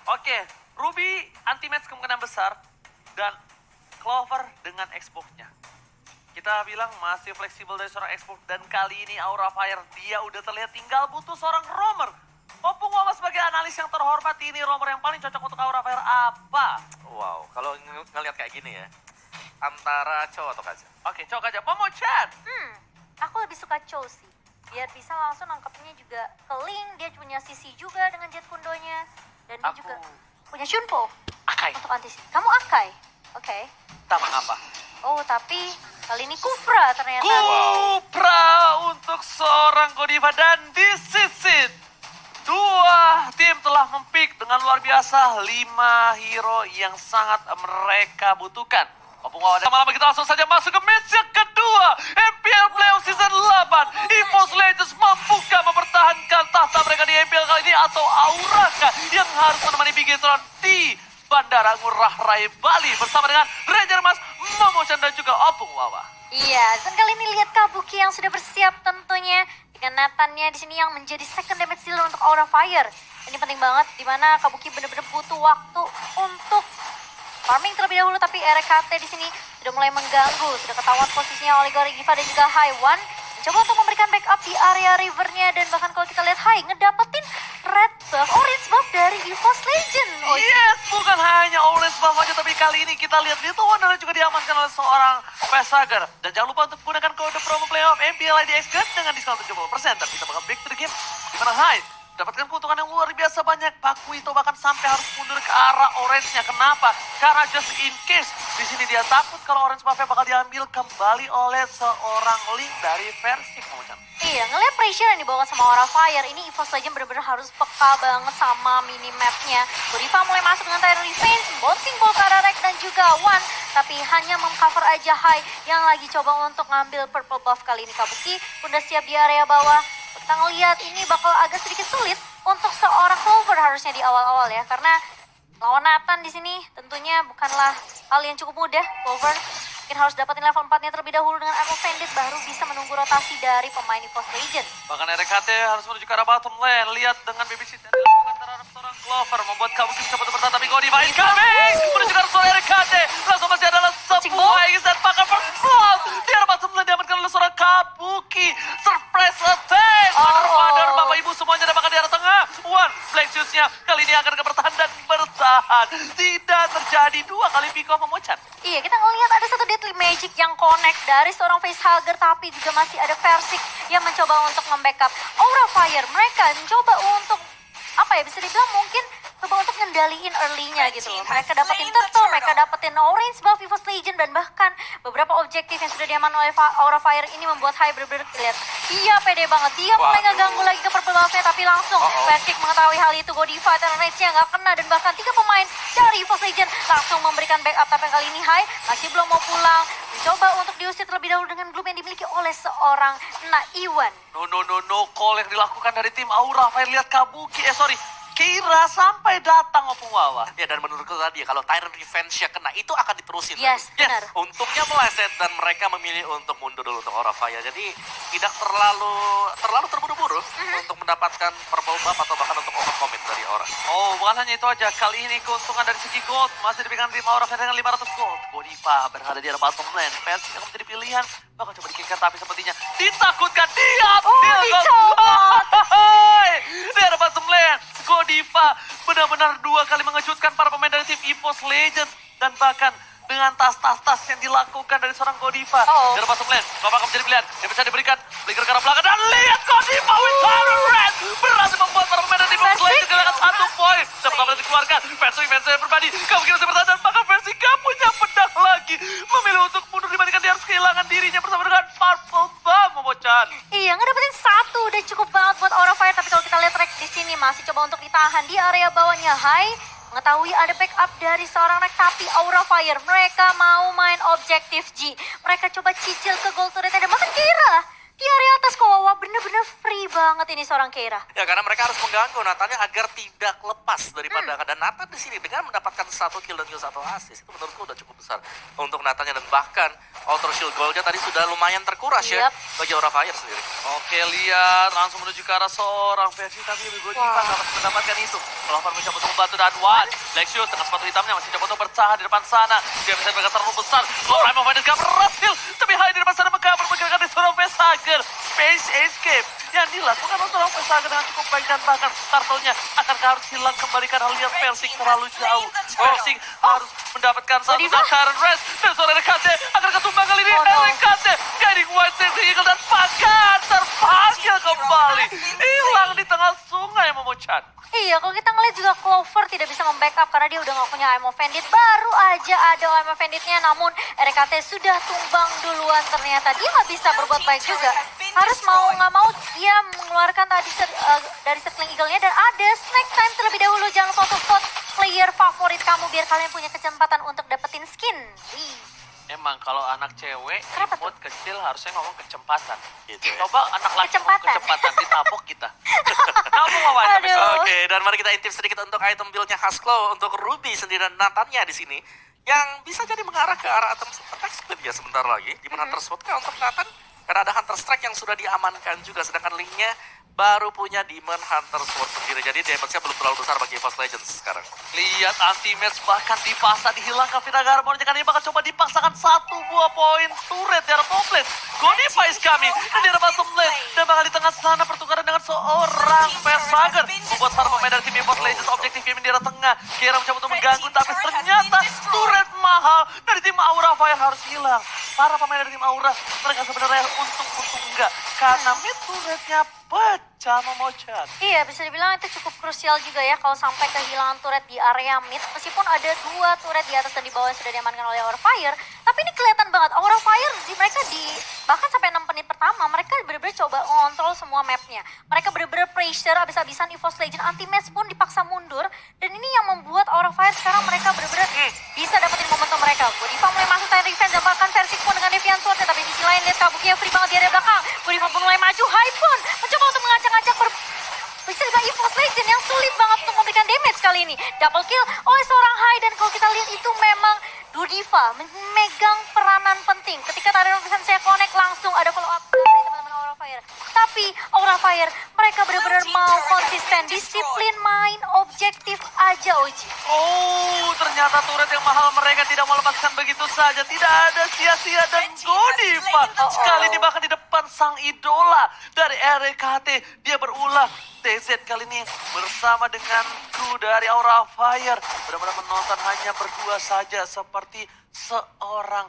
Oke, Ruby anti-match kemungkinan besar dan Clover dengan Xbox-nya. Kita bilang masih fleksibel dari seorang Xbox dan kali ini Aura Fire dia udah terlihat tinggal butuh seorang roamer. Opung Wawa sebagai analis yang terhormat ini roamer yang paling cocok untuk Aura Fire apa? Wow, kalau ngeliat kayak gini ya, antara cowok atau kaca? Oke, cowok aja. Momochan. Aku lebih suka Chow sih. Biar bisa langsung nangkepnya juga ke Link, dia punya sisi juga dengan Jet Kundonya. Dan dia Aku- juga punya Shunpo Akai. untuk anti. Kamu Akai? Oke. Tamang apa? Oh, tapi kali ini Kufra ternyata. Kupra untuk seorang Godiva dan disisit. Dua tim telah mempick dengan luar biasa 5 hero yang sangat mereka butuhkan. Opung Wawa dan lama kita langsung saja masuk ke match yang kedua. MPL Playoff Season 8. EVOS Legends mampukah mempertahankan tahta mereka di MPL kali ini atau Auraka yang harus menemani Bigetron di Bandara Ngurah Rai Bali bersama dengan Ranger Mas, Momochan dan juga Opung Wawa. Iya, dan kali ini lihat Kabuki yang sudah bersiap tentunya dengan Nathannya di sini yang menjadi second damage dealer untuk Aura Fire. Ini penting banget di mana Kabuki benar-benar butuh waktu untuk farming terlebih dahulu, tapi RKT di sini sudah mulai mengganggu, sudah ketahuan posisinya oleh Gorigiva dan juga Haiwan. Mencoba untuk memberikan backup di area rivernya dan bahkan kalau kita lihat Hai ngedapetin red buff, orange buff dari EVOS Legend. Oh, Yes, bukan hanya orange buff aja, tapi kali ini kita lihat Little Wonder juga diamankan oleh seorang Vesager. Dan jangan lupa untuk gunakan kode promo playoff MPL IDX dengan diskon 70% dan kita bakal back to the game. Dimana Hai dapatkan keuntungan yang luar biasa banyak. Pakuito bahkan sampai harus mundur ke arah orange-nya. Kenapa? Karena just in case di sini dia takut kalau orange buff-nya bakal diambil kembali oleh seorang Link dari versi Momochan. iya, ngeliat pressure yang dibawa sama Aura Fire, ini EVOS Legend bener-bener harus peka banget sama minimapnya. Godiva mulai masuk dengan Tyrant Revenge, bouncing ball ke arah Rek dan juga One, tapi hanya mengcover aja Hai yang lagi coba untuk ngambil purple buff. Kali ini Kabuki udah siap di area bawah. Kita ngeliat ini bakal agak sedikit sulit untuk seorang Clover harusnya di awal-awal ya, karena lawan Nathan di sini tentunya bukanlah hal yang cukup mudah. Clover mungkin harus dapetin level 4-nya terlebih dahulu dengan Armor Bandit, baru bisa menunggu rotasi dari pemain EVOS Legend. Bahkan RKT harus menuju ke arah bottom lane. Lihat dengan babysit yang dilakukan terhadap seorang Clover membuat Kabuki bisa bertahan, tapi Godiva incoming menuju ke arah seorang RKT. Langsung masih adalah sebuah Aegis dan bahkan first blood di arah bottom lane diamankan oleh seorang Kabuki. Surprise attack. Father, bapak ibu semuanya dapatkan di arah tengah. One black shoes-nya kali ini akan bertahan dan bertahan. Tidak terjadi dua kali pick off Momochan. Iya, kita ngelihat ada satu Deadly Magic yang connect dari seorang facehugger, tapi juga masih ada Versik yang mencoba untuk membackup Aura Fire. Mereka mencoba untuk, apa ya, bisa dibilang mungkin coba untuk ngendaliin early-nya gitu loh. Mereka dapetin turtle, mereka dapetin orange buff EVOS Legend, dan bahkan beberapa objektif yang sudah diaman oleh Aura Fire ini membuat Hai bener-bener lihat. Dia pede banget, dia mulai ngeganggu lagi ke purple buff-nya, tapi langsung Versik mengetahui hal itu. Godiva dan range-nya nggak kena, dan bahkan 3 pemain dari EVOS Legend langsung memberikan backup. Tapi kali ini Hai masih belum mau pulang, mencoba untuk diusir terlebih dahulu dengan gloom yang dimiliki oleh seorang Naiwan. No call yang dilakukan dari tim Aura Fire. Lihat Kabuki, Kira sampai datang Opung Wawa. Ya, dan menurutku tadi kalau Tyrant Revenge-nya kena, itu akan diterusin. Yes, tadi. benar. Untungnya meleset dan mereka memilih untuk mundur dulu untuk Aura Fire. Jadi tidak terlalu terburu-buru untuk mendapatkan purple buff atau bahkan untuk overcommit dari Aura. Oh, bukan hanya itu aja. Kali ini keuntungan dari segi gold masih diberikan tim Aura Fire dengan 500 gold. Godiva berada di arah bottom lane. Fans akan menjadi pilihan. Bakal coba di-kicker, tapi sepertinya ditakutkan. Dicopot. Di arah bottom lane. Godiva benar-benar 2 kali mengejutkan para pemain dari tim EVOS Legends. Dan bahkan dengan tas-tas yang dilakukan dari seorang Godiva. Di arah bottom lane, Godiva akan menjadi pilihan. Dia bisa diberikan blinker ke arah belakang. Dan lihat Godiva with Tyrant Red berhasil membuat para pemain dari tim EVOS Legends kehilangan 1 poin. Dan pertama dikeluarkan, versi berbadi. Kamu kira bertahan dan bahkan versi gak punya pedang lagi. Memilih untuk mundur dibandingkan dia harus kehilangan dirinya bersama dengan Purple Bomb, Momochan. Iya, ngedapetin 1 udah cukup banget buat Aura Fire, tapi kalau kita lihat Rek di sini masih coba untuk ditahan di area bawahnya. Hai mengetahui ada backup dari seorang Rek, tapi Aura Fire mereka mau main objektif G. Mereka coba cicil ke gold turret dan masa kira Di area atas kok Wawa bener-bener free banget ini seorang Keira. Ya karena mereka harus mengganggu Nathannya agar tidak lepas daripada dan Nathan di sini dengan mendapatkan 1 kill dan juga 1 assist itu menurutku udah cukup besar untuk Nathannya dan bahkan Outer Shield Gold-nya tadi sudah lumayan terkuras ya bagi Aura Fire sendiri. Oke, lihat langsung menuju ke arah seorang versi tapi Godiva dapat mendapatkan itu. Clover mencoba untuk membantu dan Lexio tengah sepatu hitamnya masih coba untuk bertahan di depan sana. Dia bisa bergerak terlalu besar. Prime of Fighters gak berhasil. Tapi Hai di depan sana mengcover pergerakan di seorang Facehugger. Space Escape yang dilakukan oleh seorang Facehugger dengan cukup baik dan bahkan turtle-nya akankah harus hilang kembali karena lihat Persik terlalu jauh. Persik harus mendapatkan satu sasaran rest dan seorang RKT akan ketumbang kali ini. RKT guiding White Sexy Eagle dan bahkan terpanggil kembali. Hilang di tengah sungai memucat. Iya, kalau kita ngeliat juga Clover tidak bisa membackup karena dia udah gak punya Eye of Bandit. Baru aja ada Eye of Banditnya, namun RKT sudah tumbang duluan ternyata. Dia gak bisa berbuat baik juga. Harus mau gak mau dia mengeluarkan tadi dari Circling Eagle-nya dan ada snack time terlebih dahulu. Jangan lupa untuk vote player favorit kamu biar kalian punya kesempatan untuk dapetin skin. Emang kalau anak cewek Kenapa remote kecil harusnya ngomong kecepatan. Gitu ya. Coba anak laki ngomong kecepatan ditabok kita. Kamu mau apa? Aduh. Oke, dan mari kita intip sedikit untuk item build-nya Haskell untuk Ruby sendiri dan Nathannya di sini. Yang bisa jadi mengarah ke arah item attack split ya sebentar lagi. Di mana Hunter Sword untuk Nathan. Karena ada Hunter Strike yang sudah diamankan juga. Sedangkan Link-nya baru punya Demon Hunter Sword sendiri. Jadi damage-nya belum terlalu besar bagi EVOS Legends sekarang. Lihat anti-match bahkan dipaksa dihilangkan Vina Garmon. Karena dia bakal coba dipaksakan 1 buah poin turret di arah top lane. Godiva is coming dan di arah bottom lane. Dan bakal di tengah sana pertukaran dengan seorang Facehugger. Membuat para pemain dari tim EVOS Legends objektif game di arah tengah. Kira mencoba untuk mengganggu tapi ternyata turret mahal dari tim Aura Fire harus hilang. Para pemain dari tim Aura mereka sebenarnya untung enggak. Karena mid turretnya pecah memucat. Iya, bisa dibilang itu cukup krusial juga ya kalau sampai kehilangan turret di area mid. Meskipun ada 2 turret di atas dan di bawah yang sudah diamankan oleh Aura Fire. Tapi ini kelihatan banget, Aura Fire mereka bahkan sampai 6 menit pertama mereka benar-benar coba ngontrol semua mapnya. Mereka benar-benar pressure abis-abisan EVOS Legend anti-match pun dipaksa mundur. Dan ini yang membuat Aura Fire sekarang mereka benar-benar bisa dapetin momentum mereka. Godiva mulai masuk time defense dan bahkan versi pun dengan Deviant Sword. Tapi di sisi lain lihat Kabuki yang free banget di area belakang. Godiva pun mulai maju, Hai pun mencoba untuk mengacak-acak bisa juga EVOS Legend yang sulit banget untuk memberikan damage kali ini. Double kill oleh seorang Hai dan kalau kita lihat itu memang Godiva memegang peranan penting. Ketika tadi saya connect langsung ada follow up dari teman-teman Aura Fire. Tapi Aura Fire mereka benar-benar mau konsisten, disiplin main objektif aja Oji. Oh, ternyata turret yang mahal mereka tidak mau lepaskan begitu saja. Tidak ada sia-sia dan Godiva sekali ini bahkan di depan sang idola dari RKT. Dia berulah. TZ kali ini bersama dengan kru dari Aura Fire. Benar-benar menonton hanya berdua saja seperti seorang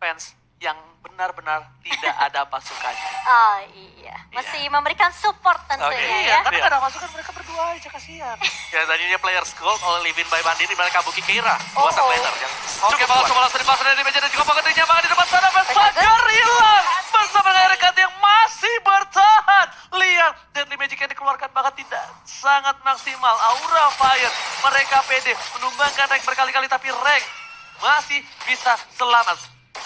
fans yang benar-benar tidak ada pasukannya. Ah iya, masih memberikan support tentunya ya. Karena gak ada pasukan mereka berdua aja, kasihan. Ya tadi dia player gold oleh Livin by Bandit di mana Kabuki Keira. Dua sang laner yang Oke, bakal coba langsung dipasang dari meja dan juga pengertiannya bahkan di depan sana. Facehugger hilang bersama dengan RKT yang masih bertahan. Lihat, Deadly Magic yang dikeluarkan bahkan tidak sangat maksimal. Aura Fire, mereka pede menumbangkan rank berkali-kali tapi rank masih bisa selamat.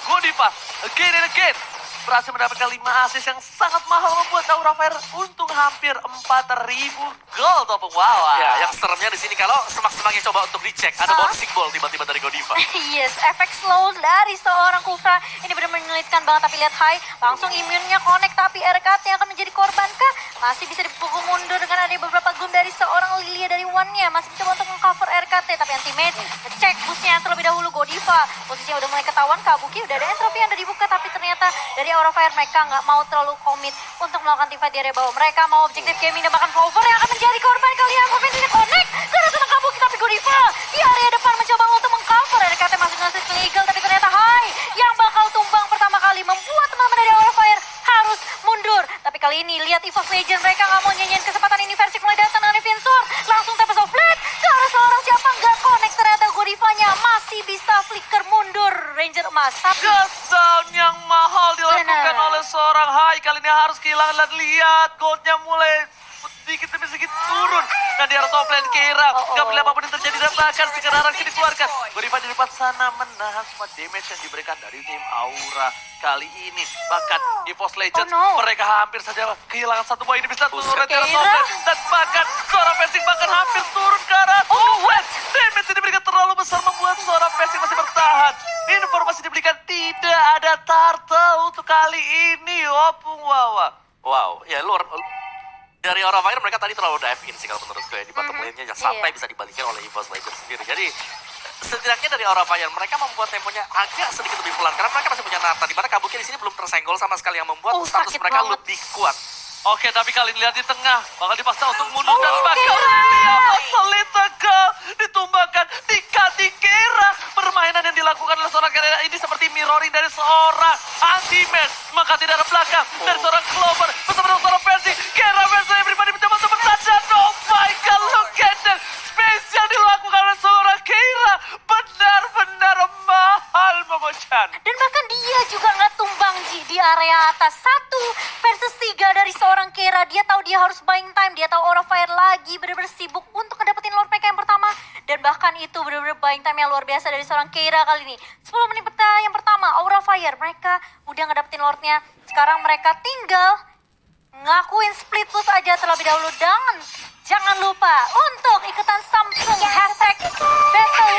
Godiva, again and again, berhasil mendapatkan 5 assist yang sangat mahal membuat Aura Fire untung hampir 4.000 gold. Wow. Ya, yang seremnya di sini kalau semak-semaknya coba untuk dicek, ada bouncing ball tiba-tiba dari Godiva. Yes, efek slow dari seorang Kufra ini benar-benar menyulitkan banget. Tapi lihat Hai, langsung imunnya connect tapi RKT yang akan menjadi korban kah? Masih bisa dipukul mundur dengan ada beberapa gun dari seorang Lilia dari One-nya. Masih mencoba untuk meng-cover RKT tapi anti-mage ngecek boostnya terlebih dahulu. Godiva posisinya udah mulai ketahuan, Kabuki udah ada entropy yang udah dibuka tapi ternyata dari Aura Fire mereka nggak mau terlalu komit untuk melakukan teamfight di area bawah. Mereka mau objektif gaming dan bahkan cover yang akan menjadi korban kalian. Mungkin ini connect karena senang Kabuki tapi Godiva di area depan mencoba untuk meng-cover. RKT masuk dengan Circling Eagle tapi ternyata Hai yang bakal tumbang pertama kali membuat teman-teman dari Aura Fire harus mundur. Tapi kali ini lihat EVOS Legend mereka nggak mau nyanyiin kesempatan ini. Versi mulai datang dengan Deviant Sword langsung Tempest of Flight ke arah seorang siapa nggak connect. Ternyata Godivanya masih bisa flicker mundur Ranger emas. Tapi Shutdown yang mahal dilakukan oleh seorang Hai. Kali ini harus kehilangan dan lihat goldnya mulai sedikit demi sedikit turun. Dan bahkan di arah top lane Keira. Oh, Gak boleh oh. apapun yang terjadi dan bahkan sekarang dikeluarkan. Godiva di depan sana menahan semua damage yang diberikan dari tim Aura kali ini. Bahkan EVOS Legends Oh, no. mereka hampir saja kehilangan satu poin. Ini bisa turun Buset. di arah top Keira. lane. Dan bahkan seorang Versing bahkan hampir turun ke arah Oh, top what? lane. Damage yang diberikan terlalu besar membuat seorang Versing masih bertahan. Informasi diberikan tidak ada turtle untuk kali ini. Opung Wawa. Wow, ya dari Aura Fire mereka tadi terlalu dive in sih kalau menurut gue di bottom lane-nya sampai Iya. bisa dibalikin oleh EVOS Legends sendiri. Jadi setidaknya dari Aura Fire mereka membuat temponya agak sedikit lebih pelan karena mereka masih punya Nathan di mana Kabuki di sini belum tersenggol sama sekali yang membuat Oh, status sakit mereka banget. lebih kuat. Oke, tapi kalian lihat di tengah. Bakal dipaksa untuk mundur Oh, dan bakal Keira. Solita ditumbangkan di Keira. Permainan yang dilakukan oleh seorang Keira ini seperti mirroring dari seorang anti-match. Maka tidak ada belakang dari seorang Clover bersama dengan seorang versi. Keira versi everybody mencoba untuk bertahan. Dan oh my god, look at that. Space yang dilakukan oleh seorang Keira. Benar-benar mahal, Momochan. Dan bahkan dia juga nggak tumbang Ji di area atas. 1 versus 3 dari seorang Keira. Dia tahu dia harus buying time. Dia tahu Aura Fire lagi benar-benar sibuk untuk ngedapetin Lord mereka yang pertama. Dan bahkan itu benar-benar buying time yang luar biasa dari seorang Keira kali ini. 10 menit yang pertama Aura Fire. Mereka udah ngedapetin Lordnya. Sekarang mereka tinggal ngakuin split push aja terlebih dahulu. Dan jangan lupa untuk ikutan Samsung hashtag battle.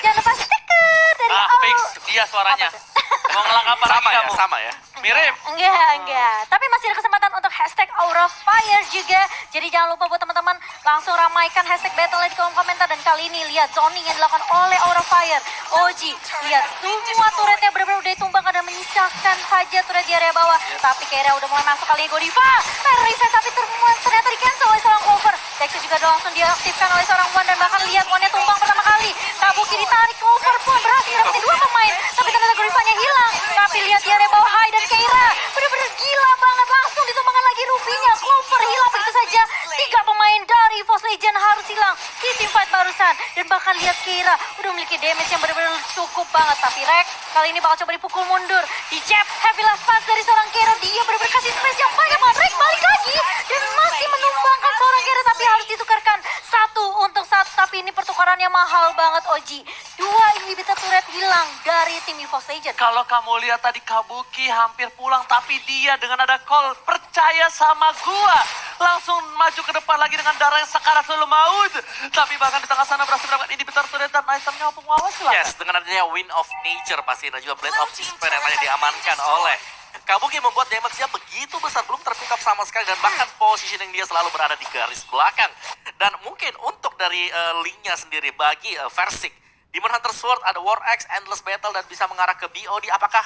Jangan lupa stiker dari Fix dia suaranya. Apa tuh? Mau ngelak apa lagi Sama ya, kamu? sama ya. Mirip. Enggak. Tapi masih ada kesempatan untuk hashtag Aura Fire juga. Jadi jangan lupa buat teman-teman langsung ramaikan hashtag battle di kolom komentar. Dan kali ini lihat zoning yang dilakukan oleh Aura Fire. Oji, lihat semua turretnya benar-benar udah ditumbangkan dan menyisakan saja turret di area bawah. Tapi Keira udah mulai masuk kali ini Godiva. Terror reset tapi ternyata di cancel oleh seorang Clover. Dexter juga udah langsung diaktifkan oleh seorang Wan. Dan bahkan lihat Wannya tumbang pertama kali. Kabuki ditarik, Clover pun berhasil dapetin 2 pemain. Tapi ternyata Godivanya hilang. Tapi lihat di area bawah Hai dan Keira. Bener-bener gila banget. Langsung ditumbangkan lagi Rubinya. Clover hilang begitu saja. 3 pemain dari EVOS Legend harus hilang di team fight barusan. Dan bahkan lihat Keira udah memiliki damage yang benar-benar cukup banget. Tapi Rek kali ini bakal coba dipukul mundur. Di jab heavy last pass dari seorang Keira. Dia benar-benar kasih space yang banyak banget. Rek balik lagi. Dan masih menumbangkan seorang Keira. Tapi harus ditukarkan 1 untuk 1. Tapi ini pertukarannya mahal banget Oji. 2 inhibitor turret hilang dari tim EVOS Legend. Kalau kamu lihat tadi Kabuki hampir pulang, tapi dia dengan ada call percaya sama gua. Langsung maju ke depan lagi dengan darah yang sekarat sebelum maut. Tapi bahkan di tengah sana berhasil mendapatkan inhibitor turret dan itemnya Opung Wawa silakan. Yes, dengan adanya Wind of Nature pasti dan juga Blade of Despair yang hanya diamankan oleh Kabuki membuat damage-nya begitu besar, belum terpick up sama sekali dan bahkan positioning dia selalu berada di garis belakang. Dan mungkin untuk dari link-nya sendiri bagi Versik, Demon Hunter Sword ada War Axe, Endless Battle dan bisa mengarah ke BOD, apakah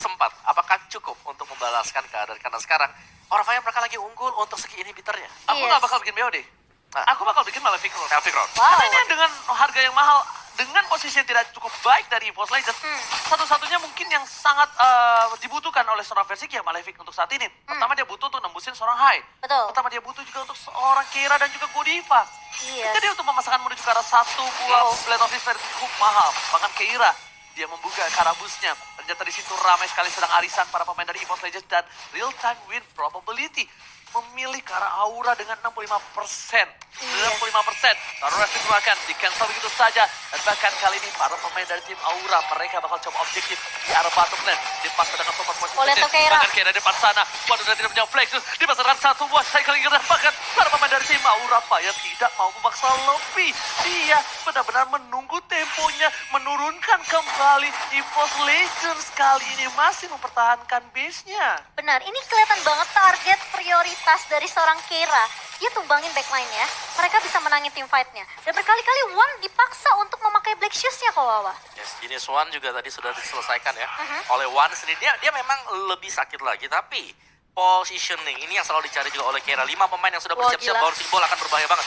sempat, apakah cukup untuk membalaskan keadaan karena sekarang Aura Fire mereka lagi unggul untuk segi inhibitornya. Aku Yes. nggak bakal bikin BOD. Nah. Aku bakal bikin Malefic Road. Malefic Road. Wow. Karena dia dengan harga yang mahal, dengan posisi yang tidak cukup baik dari EVOS Legends, satu-satunya mungkin yang sangat dibutuhkan oleh seorang Versik ya Malefic untuk saat ini. Pertama dia butuh untuk nembusin seorang Hai. Betul. Pertama dia butuh juga untuk seorang Keira dan juga Godiva. Iya. Jadi untuk memasangkan menuju ke arah 1 buah Blade of Despair cukup mahal. Bahkan Keira dia membuka karabusnya. Ternyata di situ ramai sekali sedang arisan para pemain dari EVOS Legends dan real time win probability memilih ke arah Aura dengan 65%. 65%. Lalu rest dikeluarkan, di cancel begitu saja. Dan bahkan kali ini para pemain dari tim Aura, mereka bakal coba objektif di arah bottom lane. Dipaksa dengan support point. Boleh tuh Keira. Bahkan Keira di depan sana. Waduh, dan tidak punya Flexus. Dipasarkan 1 buah cycling gerak. Bahkan para pemain dari tim Aura Fire tidak mau memaksa lebih. Dia benar-benar menunggu temponya, menurunkan kembali EVOS Legends kali ini masih mempertahankan base-nya. Benar, ini kelihatan banget target prioritas dari seorang Keira. Dia tumbangin backline-nya, mereka bisa menangin team fight-nya. Dan berkali-kali Wan dipaksa untuk memakai Black Shoes-nya kok Wawa. Yes, jenis One juga tadi sudah diselesaikan ya oleh One sendiri. Dia memang lebih sakit lagi, tapi positioning ini yang selalu dicari juga oleh Keira. 5 pemain yang sudah Wah, bersiap-siap gila. bouncing ball akan berbahaya banget.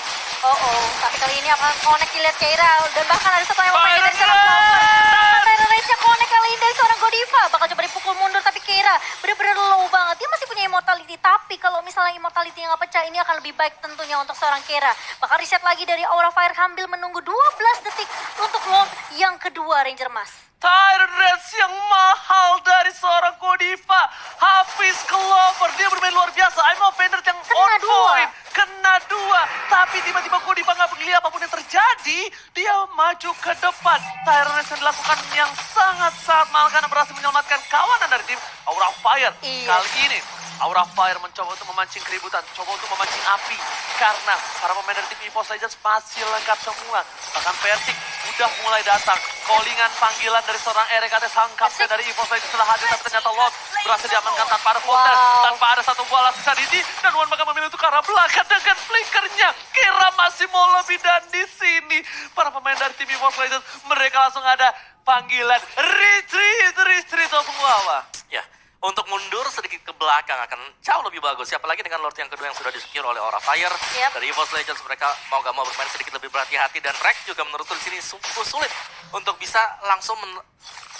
Tapi kali ini akan connect dilihat Keira. Dan bahkan ada satu yang memakai dari seorang Fire Clover. Fire Rage-nya connect kali ini dari seorang Godiva. Bakal coba dipukul mundur tapi Keira bener-bener low banget. Dia masih punya immortality. Tapi kalau misalnya misalnya Immortality yang nggak pecah, ini akan lebih baik tentunya untuk seorang Kera. Bakal reset lagi dari Aura Fire sambil menunggu 12 detik untuk Lord yang kedua Ranger Mas. Tyrant Reds yang mahal dari seorang Godiva. Habis Clover, dia bermain luar biasa. I'm offender yang Kena on dua. point. Kena dua. Tapi tiba-tiba Godiva nggak peduli apapun yang terjadi. Dia maju ke depan. Tyrant Reds yang dilakukan yang sangat-sangat mahal karena berhasil menyelamatkan kawanan dari tim Aura Fire. Iya. Kali ini Aura Fire mencoba untuk memancing keributan, coba untuk memancing api. Karena para pemain dari tim EVOS Legends masih lengkap semua. Bahkan Vertic udah mulai datang. Callingan panggilan dari seorang RKT sang kapten dari EVOS Legends sudah hadir, tapi ternyata Lot berhasil diamankan tanpa ada kontes, tanpa ada satu bola sisa Didi. Dan Wan bakal memilih untuk ke arah belakang dengan flickernya. Kira masih mau lebih dan di sini para pemain dari tim EVOS Legends mereka langsung ada panggilan retreat langsung bawah. Ya, untuk mundur sedikit ke belakang akan jauh lebih bagus. Apalagi dengan Lord yang kedua yang sudah di-secure oleh Aura Fire. Yep. Dari EVOS Legends mereka mau gak mau bermain sedikit lebih berhati-hati. Dan Rex juga menurutku di sini sungguh sulit untuk bisa langsung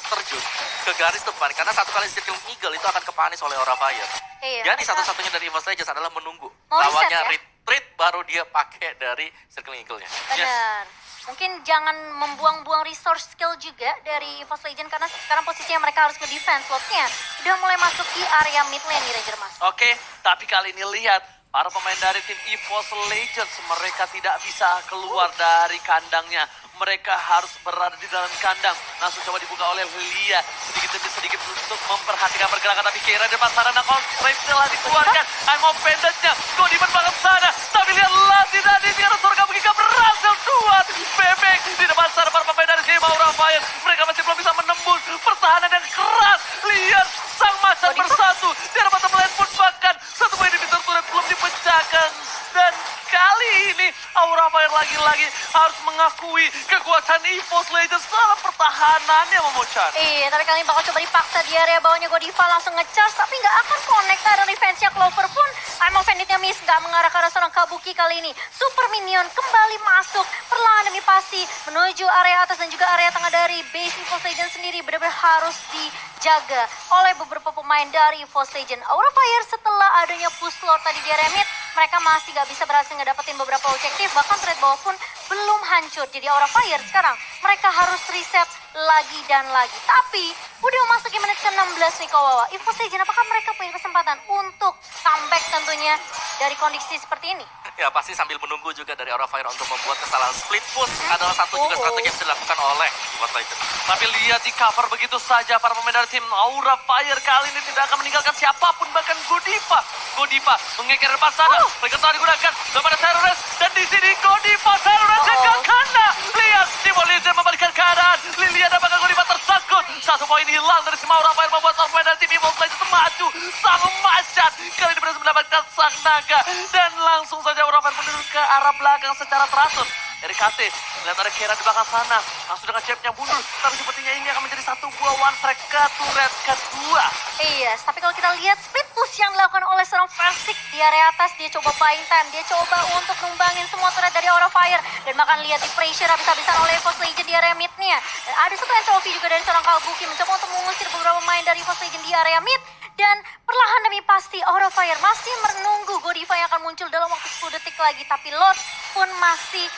terjun ke garis depan. Karena satu kali Circle Eagle itu akan kepanis oleh Aura Fire. Iya, Jadi mereka- satu-satunya dari EVOS Legends adalah menunggu. Mau reset Lawannya ya? retreat baru dia pakai dari Circle Eagle-nya. Benar. Mungkin jangan membuang-buang resource skill juga dari EVOS Legends karena sekarang posisinya mereka harus nge-defense. Slotnya udah mulai masuk di area mid lane nih Ranger Mas. Oke, tapi kali ini lihat para pemain dari tim EVOS Legends mereka tidak bisa keluar dari kandangnya. Mereka harus berada di dalam kandang. Langsung coba dibuka oleh Lilia. Sedikit demi sedikit untuk memperhatikan pergerakan. Tapi Kira depan sana, nah constraint telah dikeluarkan. I'm offended-nya. Godiva banget sana. Tapi lihatlah tidak di tiara surga begitu berhasil duat. Bebek di depan sana para pemain dari tim Aura Fire. Mereka masih belum bisa menembus pertahanan yang keras. Lihat sang macan Godiva. bersatu. Di arah bottom lane pun bahkan satu poin inhibitor turret belum dipecahkan. Dan kali ini Aura Fire lagi-lagi harus mengakui kekuatan EVOS Legends dalam pertahanannya Momochan. Iya, tapi kali ini bakal coba dipaksa di area bawahnya Godiva langsung nge-charge tapi nggak akan connect. Dan revenge-nya Clover pun I'm offended-nya miss, nggak mengarah ke arah seorang Kabuki kali ini. Super Minion kembali masuk perlahan demi pasti menuju area atas dan juga area tengah dari base EVOS Legends sendiri. Benar-benar harus dijaga oleh beberapa pemain dari EVOS Legends. Aura Fire setelah adanya push lord tadi di area mid, mereka masih nggak bisa berhasil ngedapetin beberapa objektif. Bahkan trade bawah pun belum hancur. Jadi Aura Fire sekarang mereka harus reset lagi dan lagi. Tapi udah memasuki menit ke-16 nih Kawawa. EVOS Legends apakah mereka punya kesempatan untuk comeback tentunya dari kondisi seperti ini? Ya pasti sambil menunggu juga dari Aura Fire untuk membuat kesalahan split push adalah satu juga strategi yang bisa dilakukan oleh EVOS Legends. Tapi lihat di cover begitu saja para pemain dari tim Aura Fire kali ini tidak akan meninggalkan siapapun, bahkan Godiva. Godiva mengeker depan sana, mereka telah digunakan kepada Terrorist dan di sini Godiva Terrorist yang gak kena. Lihat di Legends membalikan keadaan. Lilia dan bahkan Godiva tersangkut. Satu poin hilang dari tim Aura Fire membuat para pemain dari tim EVOS Legends maju. Sang macan kali ini berhasil mendapatkan sang naga dan langsung saja Aura Fire menurun ke arah belakang secara teratur. RKT, lihat ada Kira di belakang sana. Langsung dengan chapnya mundur. Tapi sepertinya ini akan menjadi satu buah one track ke turret kedua. Iya, tapi kalau kita lihat split push yang dilakukan oleh seorang Versik di area atas, dia coba buying time, dia coba untuk numbangin semua turret dari Aura Fire. Dan makan lihat di pressure habis-habisan oleh EVOS Legends di area midnya. Dan ada satu entropy juga dari seorang Kabuki mencoba untuk mengusir beberapa pemain dari EVOS Legends di area mid. Dan perlahan demi pasti Aura Fire masih menunggu Godiva yang akan muncul dalam waktu 10 detik lagi. Tapi Lord pun masih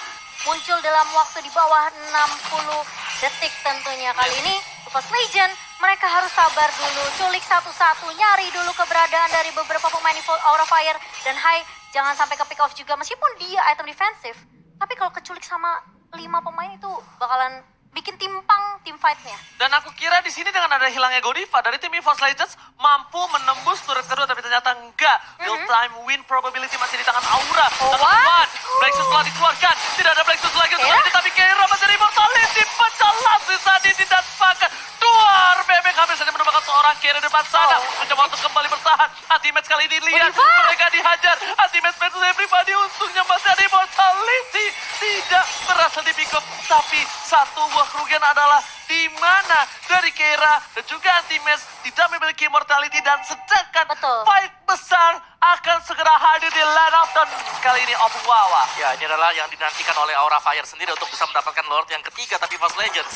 muncul dalam waktu di bawah 60 detik tentunya. Kali ini EVOS Legends mereka harus sabar dulu, culik satu-satu, nyari dulu keberadaan dari beberapa pemain Aura Fire. Dan jangan sampai ke pick off juga meskipun dia item defensif. Tapi kalau keculik sama 5 pemain itu bakalan bikin timpang tim fight-nya. Dan aku kira di sini dengan ada hilangnya Godiva dari tim EVOS Legends mampu menembus turret kedua, tapi ternyata enggak. Real time win probability masih di tangan Aura. what? Blacksus telah dikeluarkan, tidak ada Blacksus lagi untuk ini, tapi Kira masih immortality pecah langsung tadi tidak sepakat. Duar bebek hampir saja menemukan seorang Kira depan sana, mencoba untuk kembali bertahan. Anti-match kali ini lihat mereka dihajar. Anti-match pribadi untungnya masih ada immortality. Tidak berhasil di pick up, tapi satu buah kerugian adalah di mana dari Kira dan juga Anti-match tidak memiliki immortality dan sedangkan Betul. fight besar akan segera hadir di Land of Dawn kali ini Opuwawa. Ya ini adalah yang dinantikan oleh Aura Fire sendiri untuk bisa mendapatkan Lord yang ketiga, tapi EVOS Legends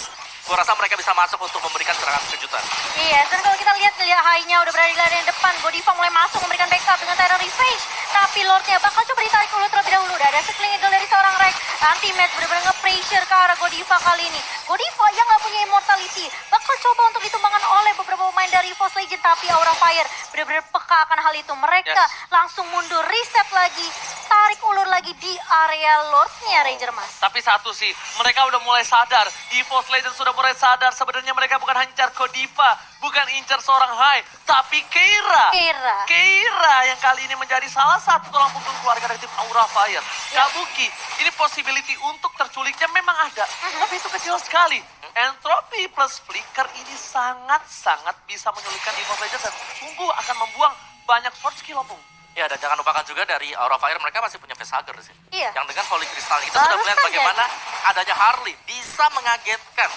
Gua rasa mereka bisa masuk untuk memberikan serangan kejutan. Iya, dan kalau kita lihat high-nya udah berada di lane depan, Godiva mulai masuk memberikan backup dengan Tyrant Revenge. Tapi Lordnya bakal coba ditarik ulur terlebih dahulu. Udah ada Circling Eagle dari seorang Rex. Anti-match bener-bener nge-pressure ke arah Godiva kali ini. Godiva yang nggak punya immortality bakal coba untuk ditumbangkan oleh beberapa pemain dari EVOS Legend. Tapi Aura Fire bener-bener peka akan hal itu. Mereka langsung mundur, reset lagi, tarik ulur lagi di area Lordnya Ranger Mas. Tapi satu sih, mereka udah mulai sadar. EVOS Legends sudah mulai sadar. Sebenarnya mereka bukan incar Godiva, bukan incar seorang Hai, tapi Keira. Keira yang kali ini menjadi salah satu tulang punggung keluarga dari tim Aura Fire. Kabuki, ini possibility untuk terculiknya memang ada, tapi itu kecil sekali. Entropy plus Flicker ini sangat-sangat bisa menyulitkan EVOS Legends dan sungguh akan membuang banyak sword skill opung. Ya, dan jangan lupakan juga dari Aura Fire mereka masih punya facehugger sih. Iya. Yang dengan Holy Crystal kita sudah melihat Barusan bagaimana adanya Harley bisa mengagetkan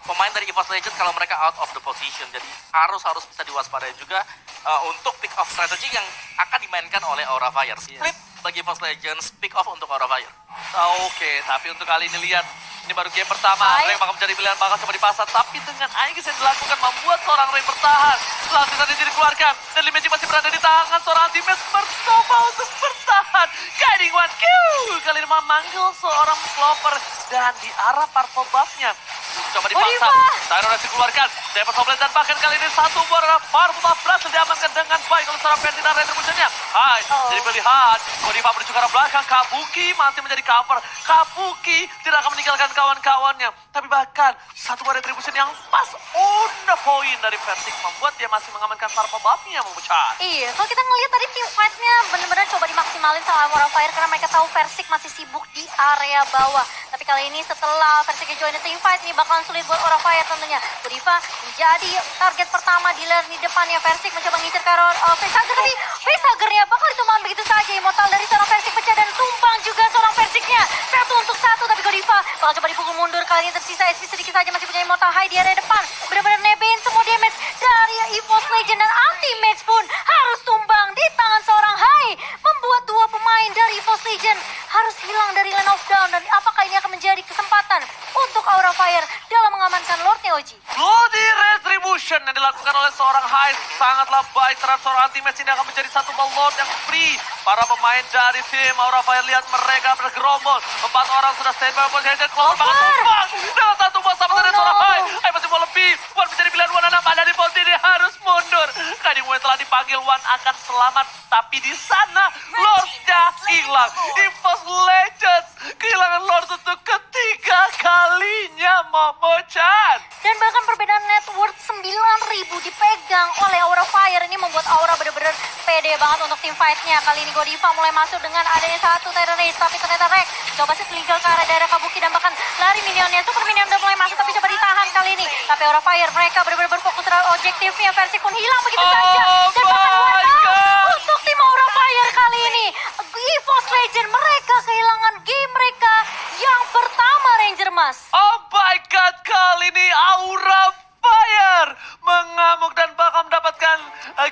pemain dari EVOS Legends kalau mereka out of the position. Jadi harus bisa diwaspadai juga untuk pick off strategy yang akan dimainkan oleh Aura Fire. Split bagi EVOS Legends, pick off untuk Aura Fire. Oke, tapi untuk kali ini lihat, ini baru game pertama. Ray bakal menjadi pilihan, bakal coba dipasang. Tapi dengan Aegis yang dilakukan membuat seorang Ray bertahan. Langsung saja dikeluarkan. Dan Limagi masih berada di tangan seorang Anti-Match mencoba untuk bertahan. Guiding One Q. Kali ini memanggil seorang Flopper. Dan di arah purple buff-nya. Coba dipasang. Tyrant dikeluarkan. Dapat Hoblet dan bahkan kali ini satu buah purple buff berhasil diamankan dengan baik oleh seorang Fenty dan Retribution-nya. Hai, jadi melihat Godiva menuju ke arah belakang. Kabuki masih menjadi cover. Kabuki tidak akan meninggalkan kawan-kawannya. Tapi bahkan satu buah Retribution yang pas on the point dari Vertic membuat dia masih mengamankan purple buff-nya memecah. Iya, kalau kita ngelihat tadi team fight-nya benar-benar coba dimaksimalin sama Aura Fire karena mereka tahu Versik masih sibuk di area bawah. Tapi kali ini setelah Versik join the team fight ini bakalan sulit buat Aura Fire tentunya. Godiva menjadi target pertama di lane di depannya. Versik mencoba ngincer ke arah Facehugger, tapi Facehugger-nya bakal ditumbang begitu saja. Immortal dari seorang Versik pecah dan tumbang juga seorang Versiknya. 1-1, tapi Godiva bakal coba dipukul mundur. Kali ini tersisa SP sedikit saja, masih punya Immortal High di area depan. Benar-benar nebein semua damage dari EVOS Legend dan Anti-Match pun harus tumbang di tangan seorang High. Membuat dua pemain dari EVOS Legend harus hilang dari lane of down. Dan apakah ini akan menjadi kesempatan untuk Aura Fire dalam mengamankan Lordnya Oji? Bloody Retribution yang dilakukan oleh seorang High sangatlah baik terhadap seorang Anti-Match. Ini akan menjadi satu ball Lord yang free. Para pemain dari tim Aura Fire lihat mereka bergerombol. 4 orang sudah standby position. Close banget tumbang. Dalam satu ball sama dari seorang High. Hai masih mau lebih. Wan menjadi pilihan Wan anak ada di posisi ini harus mundur. Kadi Wan telah dipanggil, Wan akan selamat. Tapi di sana Lordnya hilang. EVOS Legends kehilangan Lord untuk ketiga kalinya Momo-chan. Dan bahkan perbedaan net worth 9.000 dipegang oleh Aura Fire. Ini membuat Aura benar-benar pede banget untuk tim fight-nya. Kali ini Godiva mulai masuk dengan adanya satu Tyrant Race. Tapi ternyata Rex coba sih selingkir ke arah daerah Kabuki dan bahkan lari minionnya. Super minion udah mulai masuk tapi coba ditahan kali ini. Tapi Aura Fire mereka benar-benar berfokus terhadap objektifnya. Versi pun hilang begitu saja. Dan bahkan untuk tim Aura Fire kali ini. EVOS Legend mereka kehilangan game mereka yang pertama Ranger Mas. Oh my god, kali ini Aura Fire mengamuk dan bakal mendapatkan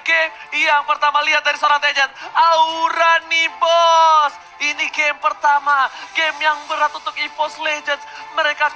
game yang pertama. Lihat dari seorang Legend. Aura nih bos. Ini game pertama. Game yang berat untuk EVOS Legends. Mereka